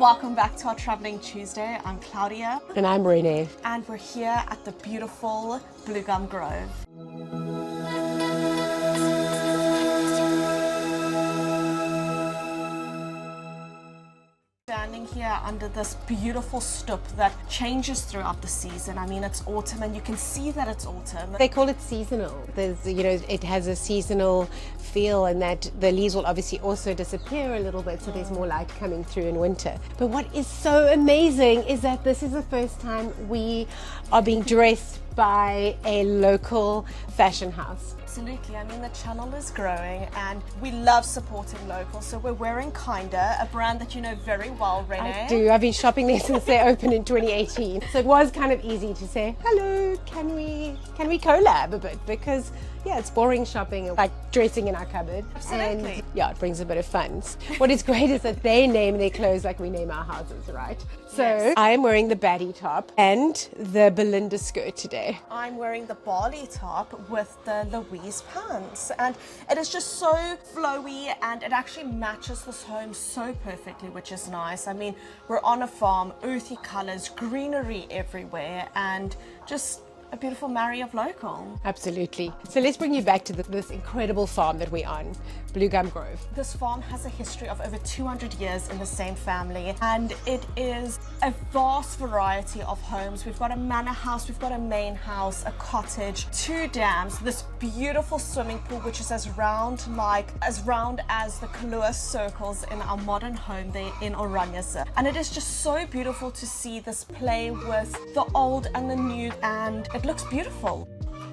Welcome back to our Traveling Tuesday. I'm Claudia. And I'm Renee. And we're here at the beautiful Bluegum Grove. Standing here under this beautiful stoep that changes throughout the season. I mean, it's autumn and you can see that it's autumn. They call it seasonal. It has a seasonal feel, and that the leaves will obviously also disappear a little bit, so there's more light coming through in winter. But what is so amazing is that this is the first time we are being dressed by a local fashion house. Absolutely. I mean, the channel is growing and we love supporting local. So we're wearing Kinda, a brand that you know very well, Renee. I do. I've been shopping there since they opened in 2018. So it was kind of easy to say, hello, can we collab a bit? Because yeah, it's boring shopping, like dressing in our cupboard. Absolutely. And yeah, it brings a bit of fun. What is great is that they name their clothes like we name our houses, right? So yes. I am wearing the baddie top and the Belinda skirt today. I'm wearing the Bali top with the Louise pants, and it is just so flowy and it actually matches this home so perfectly, which is nice. I mean, we're on a farm, earthy colors, greenery everywhere, and just a beautiful marry of local. Absolutely. So let's bring you back to this incredible farm that we're on, Bluegum Grove. This farm has a history of over 200 years in the same family, and it is a vast variety of homes. We've got a manor house, we've got a main house, a cottage, 2 dams, this beautiful swimming pool which is as round as the Kahlua circles in our modern home there in Oranje. And it is just so beautiful to see this play with the old and the new, and it looks beautiful.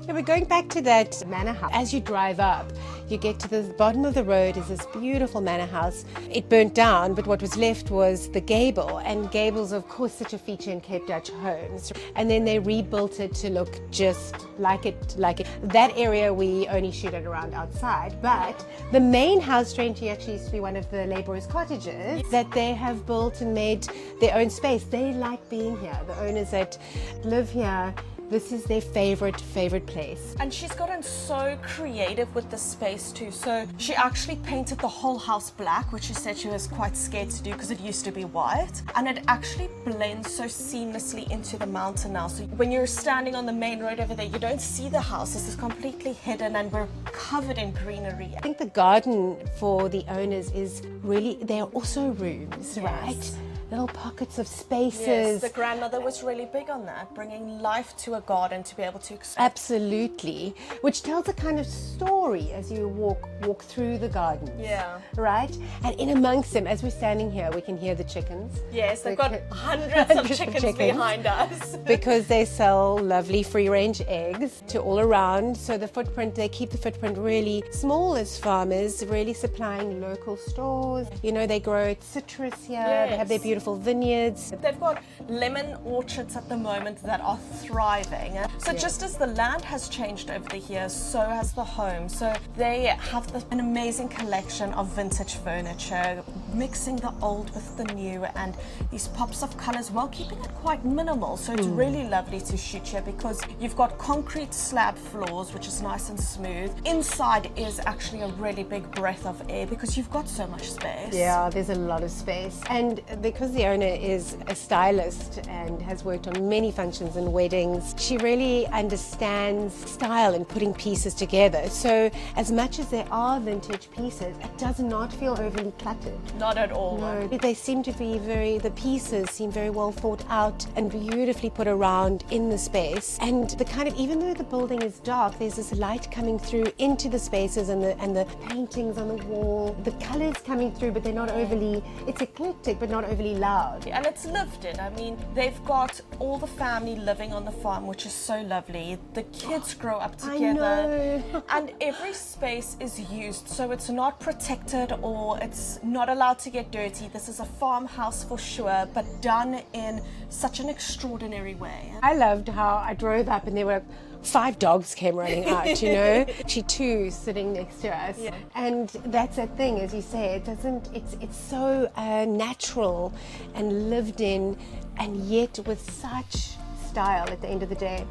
Yeah, we're going back to that manor house. As you drive up, you get to the bottom of the road is this beautiful manor house. It burnt down, but what was left was the gable, and gables, of course, such a feature in Cape Dutch homes. And then they rebuilt it to look just like it. That area we only shoot at around outside, but the main house, strangely, actually used to be one of the laborers' cottages that they have built and made their own space. They like being here. The owners that live here, this is their favorite place. And she's gotten so creative with the space too. So she actually painted the whole house black, which she said she was quite scared to do because it used to be white. And it actually blends so seamlessly into the mountain now. So when you're standing on the main road over there, you don't see the house. This is completely hidden and we're covered in greenery. I think the garden for the owners is really, they're also rooms, right? Little pockets of spaces. Yes, the grandmother was really big on that, bringing life to a garden to be able to express. Absolutely, which tells a kind of story as you walk through the garden. Yeah. Right? And in amongst them, as we're standing here, we can hear the chickens. Yes, they've got hundreds of chickens behind us. Because they sell lovely free-range eggs to all around. So the footprint, they keep the footprint really small as farmers, really supplying local stores. You know, they grow citrus here. Yes. They have their beautiful vineyards. They've got lemon orchards at the moment that are thriving. So just as the land has changed over the years, so has the home. So they have an amazing collection of vintage furniture, mixing the old with the new, and these pops of colors while keeping it quite minimal. So it's really lovely to shoot here because you've got concrete slab floors, which is nice and smooth. Inside is actually a really big breath of air because you've got so much space. Yeah, there's a lot of space. And because the owner is a stylist and has worked on many functions and weddings, she really understands style and putting pieces together. So as much as there are vintage pieces, it does not feel overly cluttered. Not at all. No, they seem to be the pieces seem very well thought out and beautifully put around in the space. And the kind of, even though the building is dark, there's this light coming through into the spaces and the paintings on the wall, the colors coming through, but they're not overly, it's eclectic, but not overly loud. And it's lived in. I mean, they've got all the family living on the farm, which is so lovely. The kids grow up together. I know. And every space is used, so it's not protected or it's not allowed to get dirty. This is a farmhouse for sure, but done in such an extraordinary way. I loved how I drove up and there were 5 dogs came running out, you know. She too sitting next to us. Yeah. And that's that thing, as you say, it's so natural and lived in, and yet with such style at the end of the day.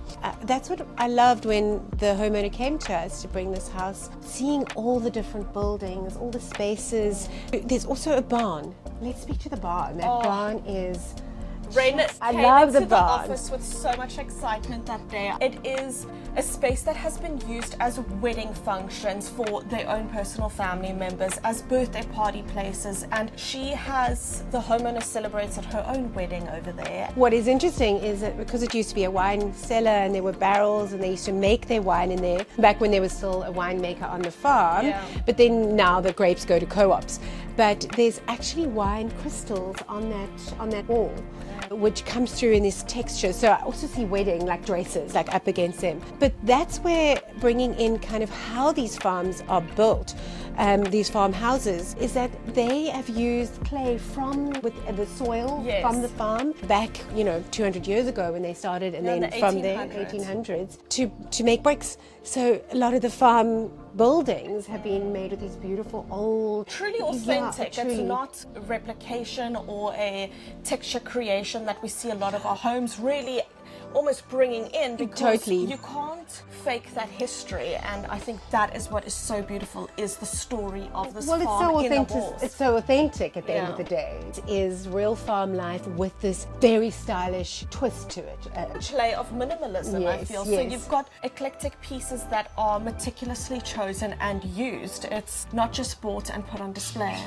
That's what I loved when the homeowner came to us to bring this house, seeing all the different buildings, all the spaces. There's also a barn. Let's speak to the barn. That barn is... Ren I came love into the barn. office with so much excitement that day. It is a space that has been used as wedding functions for their own personal family members, as birthday party places, and the homeowner celebrated her own wedding over there. What is interesting is that because it used to be a wine cellar and there were barrels and they used to make their wine in there back when there was still a winemaker on the farm, but then now the grapes go to co-ops. But there's actually wine crystals on that wall, which comes through in this texture. So I also see wedding like dresses like up against them. But that's where bringing in kind of how these farms are built, these farmhouses, is that they have used clay from the soil from the farm back, 200 years ago when they started, and then from there 1800s to make bricks. So a lot of the farm buildings have been made with these beautiful old, truly authentic. It's not a replication or a texture creation that we see a lot of our homes really almost bringing in, because you can't fake that history, and I think that is what is so beautiful, is the story of this farm. It's so authentic at the end of the day. It is real farm life with this very stylish twist to it. Play of minimalism, I feel. So you've got eclectic pieces that are meticulously chosen and used. It's not just bought and put on display.